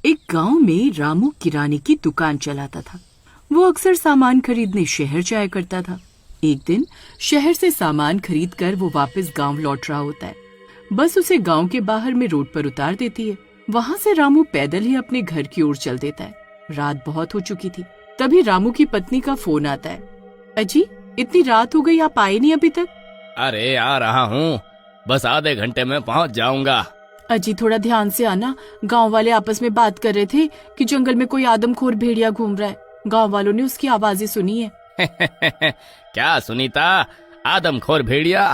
एक गांव में रामू किराने की दुकान चलाता था। वो अक्सर सामान खरीदने शहर जाया करता था। एक दिन शहर से सामान खरीद कर वो वापस गांव लौट रहा होता है। बस उसे गांव के बाहर में रोड पर उतार देती है। वहां से रामू पैदल ही अपने घर की ओर चल देता है। रात बहुत हो चुकी थी। तभी रामू की पत्नी का फोन आता है। अजी, इतनी रात हो गई, आप आए नहीं अभी तक? अरे आ रहा हूँ, बस आधे घंटे में पहुँच जाऊंगा। अजी, थोड़ा ध्यान से आना। गांव वाले आपस में बात कर रहे थे कि जंगल में कोई आदमखोर भेड़िया घूम रहा है। गांव वालों ने उसकी आवाजें सुनी है। क्या सुनीता, आदमखोर भेड़िया?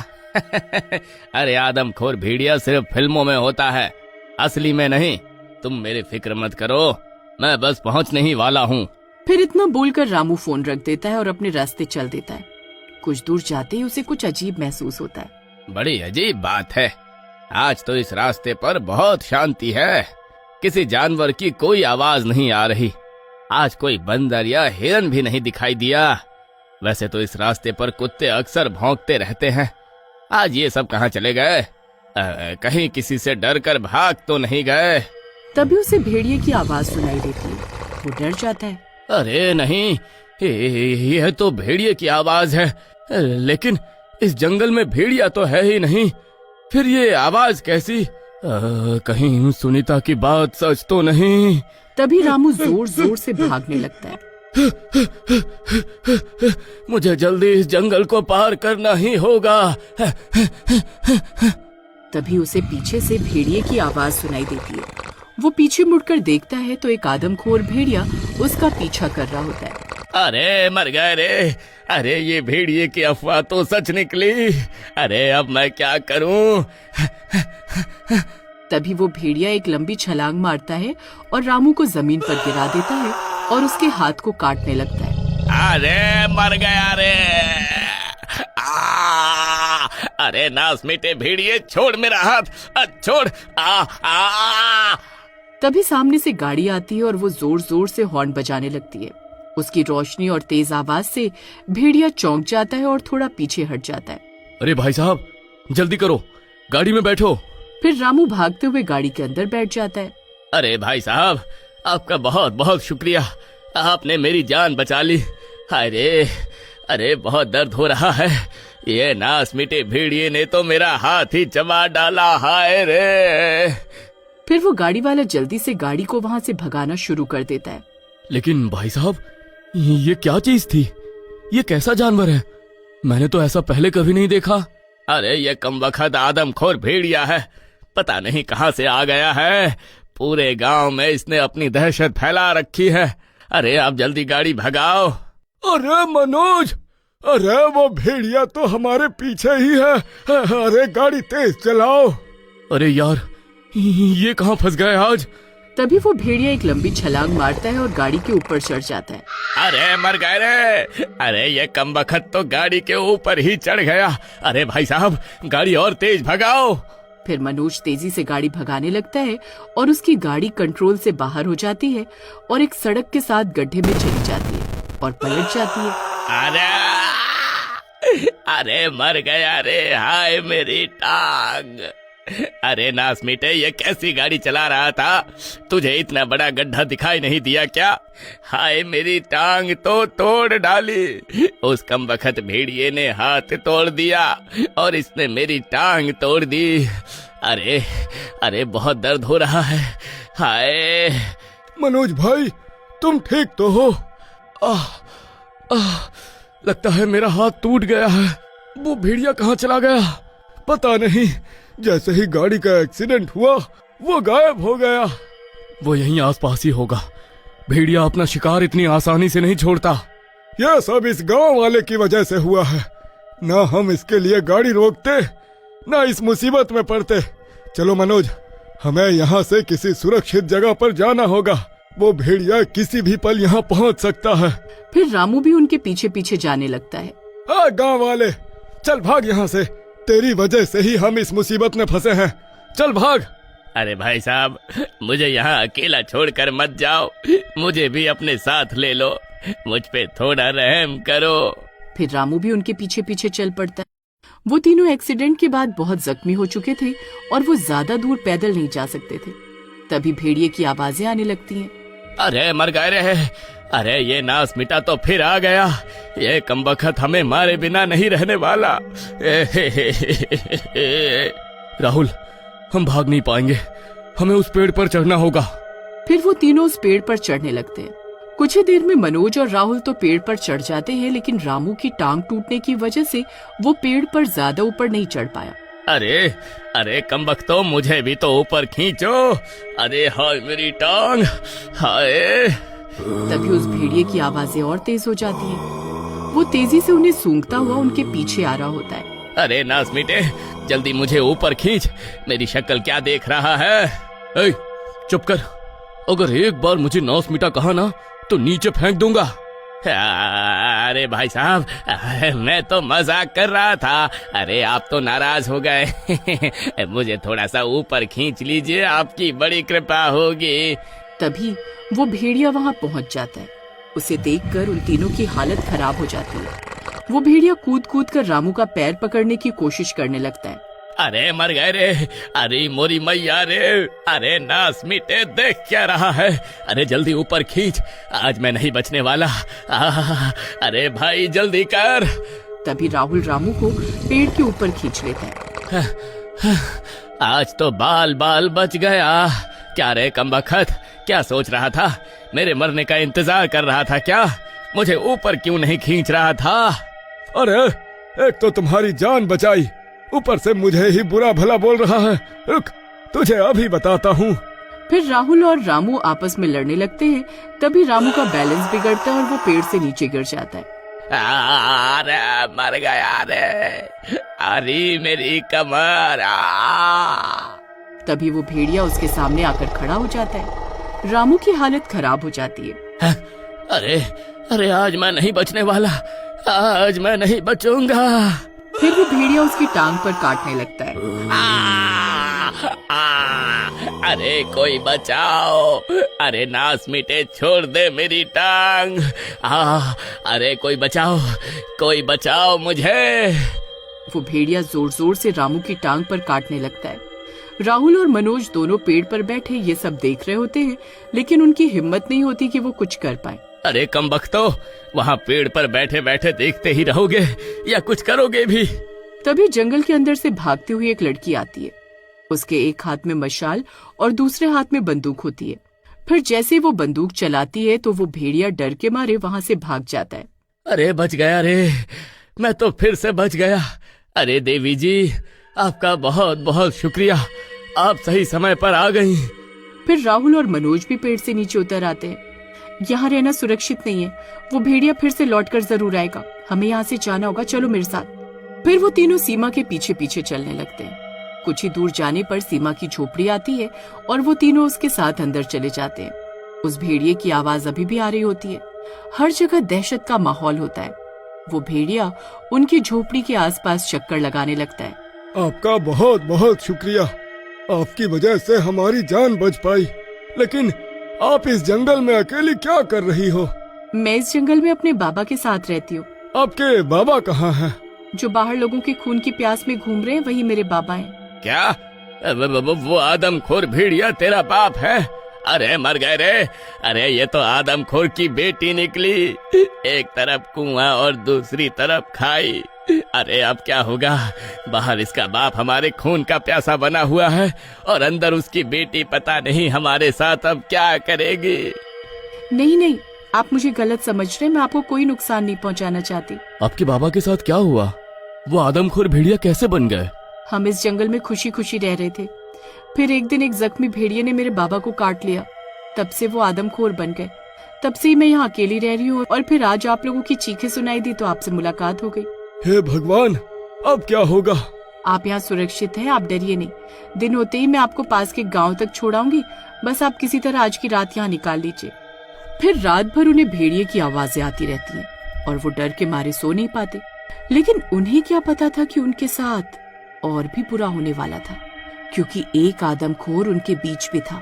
अरे आदमखोर भेड़िया सिर्फ फिल्मों में होता है, असली में नहीं। तुम मेरी फिक्र मत करो, मैं बस पहुंचने ही वाला हूँ। फिर इतना बोलकर रामू फोन रख देता है और अपने रास्ते चल देता है। कुछ दूर जाते ही उसे कुछ अजीब महसूस होता है। बड़ी अजीब बात है, आज तो इस रास्ते पर बहुत शांति है। किसी जानवर की कोई आवाज नहीं आ रही। आज कोई बंदर या हिरन भी नहीं दिखाई दिया। वैसे तो इस रास्ते पर कुत्ते अक्सर भौंकते रहते हैं। आज ये सब कहाँ चले गए? कहीं किसी से डर कर भाग तो नहीं गए? तभी उसे भेड़िए की आवाज सुनाई देती है। वो डर जाता है। अरे नहीं, यह तो भेड़िए की आवाज है। लेकिन इस जंगल में भेड़िया तो है ही नहीं, फिर ये आवाज कैसी? कहीं सुनीता की बात सच तो नहीं? तभी रामू जोर जोर से भागने लगता है। मुझे जल्दी इस जंगल को पार करना ही होगा। तभी उसे पीछे से भेड़िए की आवाज सुनाई देती है। वो पीछे मुड़कर देखता है तो एक आदमखोर भेड़िया उसका पीछा कर रहा होता है। अरे मर गए रे! अरे ये भेड़िए की अफवाह तो सच निकली। अरे अब मैं क्या करूं? तभी वो भेड़िया एक लंबी छलांग मारता है और रामू को जमीन पर गिरा देता है और उसके हाथ को काटने लगता है। अरे मर गया रे! अरे नास मीटे भेड़िए, छोड़ मेरा हाथ, छोड़! तभी सामने से गाड़ी आती है और वो जोर जोर से हॉर्न बजाने लगती है। उसकी रोशनी और तेज आवाज से भेड़िया चौंक जाता है और थोड़ा पीछे हट जाता है। अरे भाई साहब, जल्दी करो, गाड़ी में बैठो। फिर रामू भागते हुए गाड़ी के अंदर बैठ जाता है। अरे भाई साहब, आपका बहुत बहुत शुक्रिया, आपने मेरी जान बचा ली। अरे बहुत दर्द हो रहा है। ये नास मीटे भेड़िए ने तो मेरा हाथ ही चबा डाला। हाय रे! फिर वो गाड़ी वाला जल्दी से गाड़ी को वहाँ से भगाना शुरू कर देता है। लेकिन भाई साहब, ये क्या चीज थी? ये कैसा जानवर है? मैंने तो ऐसा पहले कभी नहीं देखा। अरे ये कमबख्त आदमखोर भेड़िया है, पता नहीं कहाँ से आ गया है। पूरे गांव में इसने अपनी दहशत फैला रखी है। अरे आप जल्दी गाड़ी भगाओ। अरे मनोज, अरे वो भेड़िया तो हमारे पीछे ही है। अरे गाड़ी तेज चलाओ। अरे यार, ये कहाँ फंस गए आज? तभी वो भेड़िया एक लंबी छलांग मारता है और गाड़ी के ऊपर चढ़ जाता है। अरे मर गए रे! अरे ये कमबख्त तो गाड़ी के ऊपर ही चढ़ गया। अरे भाई साहब, गाड़ी और तेज भगाओ। फिर मनोज तेजी से गाड़ी भगाने लगता है और उसकी गाड़ी कंट्रोल से बाहर हो जाती है और एक सड़क के साथ गड्ढे में चली जाती है और पलट जाती है। अरे मर गया रे! हाय मेरी टांग! अरे नास मीटे, ये कैसी गाड़ी चला रहा था? तुझे इतना बड़ा गड्ढा दिखाई नहीं दिया क्या? हाय मेरी टांग तो तोड़ डाली। उस कमबख्त भेड़िए ने हाथ तोड़ दिया और इसने मेरी टांग तोड़ दी। अरे बहुत दर्द हो रहा है। हाय मनोज भाई, तुम ठीक तो हो? लगता है मेरा हाथ टूट गया है। वो भेड़िया कहाँ चला गया? पता नहीं, जैसे ही गाड़ी का एक्सीडेंट हुआ वो गायब हो गया। वो यहीं आसपास ही होगा। भेड़िया अपना शिकार इतनी आसानी से नहीं छोड़ता। यह सब इस गांव वाले की वजह से हुआ है। ना हम इसके लिए गाड़ी रोकते, ना इस मुसीबत में पड़ते। चलो मनोज, हमें यहाँ से किसी सुरक्षित जगह पर जाना होगा। वो भेड़िया किसी भी पल यहाँ पहुँच सकता है। फिर रामू भी उनके पीछे पीछे जाने लगता है। हाँ गांव वाले, चल भाग यहाँ से। तेरी वजह से ही हम इस मुसीबत में फंसे हैं। चल भाग। अरे भाई साहब, मुझे यहाँ अकेला छोड़कर मत जाओ। मुझे भी अपने साथ ले लो। मुझ पे थोड़ा रहम करो। फिर रामू भी उनके पीछे पीछे चल पड़ता है। वो तीनों एक्सीडेंट के बाद बहुत जख्मी हो चुके थे और वो ज्यादा दूर पैदल नहीं जा सकते थे। तभी भेड़िए की आवाजें आने लगती हैं। अरे मर गए रे, अरे ये नास मिटा तो फिर आ गया, ये कमबख्त हमें मारे बिना नहीं रहने वाला। राहुल, हम भाग नहीं पाएंगे, हमें उस पेड़ पर चढ़ना होगा। फिर वो तीनों उस पेड़ पर चढ़ने लगते हैं। कुछ ही देर में मनोज और राहुल तो पेड़ पर चढ़ जाते हैं, लेकिन रामू की टांग टूटने की वजह से वो पेड़ पर ज्यादा ऊपर नहीं चढ़ पाया। अरे अरे कमबख्तो, मुझे भी तो ऊपर खींचो। अरे हाय मेरी टांग, हाय। तभी उस भेड़िए की आवाजें और तेज हो जाती हैं। वो तेजी से उन्हें सूंघता हुआ उनके पीछे आ रहा होता है। अरे नास मिटे, जल्दी मुझे ऊपर खींच, मेरी शक्ल क्या देख रहा है। ए, चुप कर, अगर एक बार मुझे नास मिटा कहा ना तो नीचे फेंक दूंगा। अरे भाई साहब, मैं तो मजाक कर रहा था। अरे आप तो नाराज हो गए। मुझे थोड़ा सा ऊपर खींच लीजिए, आपकी बड़ी कृपा होगी। तभी वो भेड़िया वहाँ पहुँच जाता है। उसे देखकर उन तीनों की हालत खराब हो जाती है। वो भेड़िया कूद कूद कर रामू का पैर पकड़ने की कोशिश करने लगता है। अरे मर गए रे, अरे मोरी मैया रे, अरे नास मिटे देख क्या रहा है। अरे जल्दी ऊपर खींच, आज मैं नहीं बचने वाला। अरे भाई जल्दी कर। तभी राहुल रामू को पेड़ के ऊपर खींच लेता है। आज तो बाल बाल बच गया। क्या रे कमबख्त, क्या सोच रहा था? मेरे मरने का इंतजार कर रहा था क्या? मुझे ऊपर क्यों नहीं खींच रहा था? अरे एक तो तुम्हारी जान बचाई, ऊपर से मुझे ही बुरा भला बोल रहा है। रुक, तुझे अभी बताता हूँ। फिर राहुल और रामू आपस में लड़ने लगते हैं। तभी रामू का बैलेंस बिगड़ता है और वो पेड़ से नीचे गिर जाता है। अरे मर गया रे, अरे मेरी कमर। तभी वो भेड़िया उसके सामने आकर खड़ा हो जाता है। रामू की हालत खराब हो जाती है। अरे अरे आज मैं नहीं बचने वाला, आज मैं नहीं बचूंगा। फिर वो भेड़िया उसकी टांग पर काटने लगता है। अरे कोई बचाओ, अरे नास मिटे छोड़ दे मेरी टांग। अरे कोई बचाओ मुझे। वो भेड़िया जोर जोर से रामू की टांग पर काटने लगता है। राहुल और मनोज दोनों पेड़ पर बैठे ये सब देख रहे होते हैं, लेकिन उनकी हिम्मत नहीं होती कि वो कुछ कर पाए। अरे कमबख्तो, वहाँ पेड़ पर बैठे बैठे देखते ही रहोगे या कुछ करोगे भी? तभी जंगल के अंदर से भागती हुई एक लड़की आती है। उसके एक हाथ में मशाल और दूसरे हाथ में बंदूक होती है। फिर जैसे वो बंदूक चलाती है तो वो भेड़िया डर के मारे वहाँ से भाग जाता है। अरे बच गया रे, मैं तो फिर से बच गया। अरे देवी जी, आपका बहुत बहुत शुक्रिया, आप सही समय पर आ गई। फिर राहुल और मनोज भी पेड़ से नीचे उतर आते हैं। यहाँ रहना सुरक्षित नहीं है, वो भेड़िया फिर से लौटकर जरूर आएगा, हमें यहाँ से जाना होगा, चलो मेरे साथ। फिर वो तीनों सीमा के पीछे पीछे चलने लगते हैं। कुछ ही दूर जाने पर सीमा की झोपड़ी आती है और वो तीनों उसके साथ अंदर चले जाते हैं। उस भेड़िए की आवाज अभी भी आ रही होती है। हर जगह दहशत का माहौल होता है। वो भेड़िया उनकी झोपड़ी के आसपास चक्कर लगाने लगता है। आपका बहुत बहुत शुक्रिया, आपकी वजह से हमारी जान बच पाई। लेकिन आप इस जंगल में अकेली क्या कर रही हो? मैं इस जंगल में अपने बाबा के साथ रहती हूँ। आपके बाबा कहाँ हैं? जो बाहर लोगों के खून की प्यास में घूम रहे हैं, वही मेरे बाबा हैं। क्या वो आदमखोर भेड़िया तेरा बाप है? अरे मर गए रे, अरे ये तो आदमखोर की बेटी निकली। एक तरफ कुआं और दूसरी तरफ खाई। अरे अब क्या होगा? बाहर इसका बाप हमारे खून का प्यासा बना हुआ है और अंदर उसकी बेटी पता नहीं हमारे साथ अब क्या करेगी। नहीं, आप मुझे गलत समझ रहे, मैं आपको कोई नुकसान नहीं पहुंचाना चाहती। आपके बाबा के साथ क्या हुआ? वो आदमखोर भेड़िया कैसे बन गए? हम इस जंगल में खुशी खुशी रह रहे थे। फिर एक दिन एक जख्मी भेड़िए ने मेरे बाबा को काट लिया। तब से वो आदमखोर बन गए। तब से ही मैं यहाँ अकेली रह रही हूँ और फिर आज आप लोगों की चीखें सुनाई दी तो आपसे मुलाकात हो गई। हे भगवान, अब क्या होगा? आप यहाँ सुरक्षित हैं, आप डरिए नहीं। दिन होते ही मैं आपको पास के गांव तक छोड़ाऊंगी, बस आप किसी तरह आज की रात यहाँ निकाल लीजिए। फिर रात भर उन्हें भेड़िए की आवाजें आती रहती हैं और वो डर के मारे सो नहीं पाते। लेकिन उन्हें क्या पता था कि उनके साथ और भी बुरा होने वाला था, क्योंकि एक आदमखोर उनके बीच में था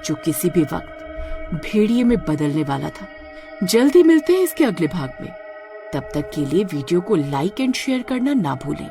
जो किसी भी वक्त भेड़िए में बदलने वाला था। जल्दी मिलते हैं इसके अगले भाग में। तब तक के लिए वीडियो को लाइक एंड शेयर करना ना भूलें।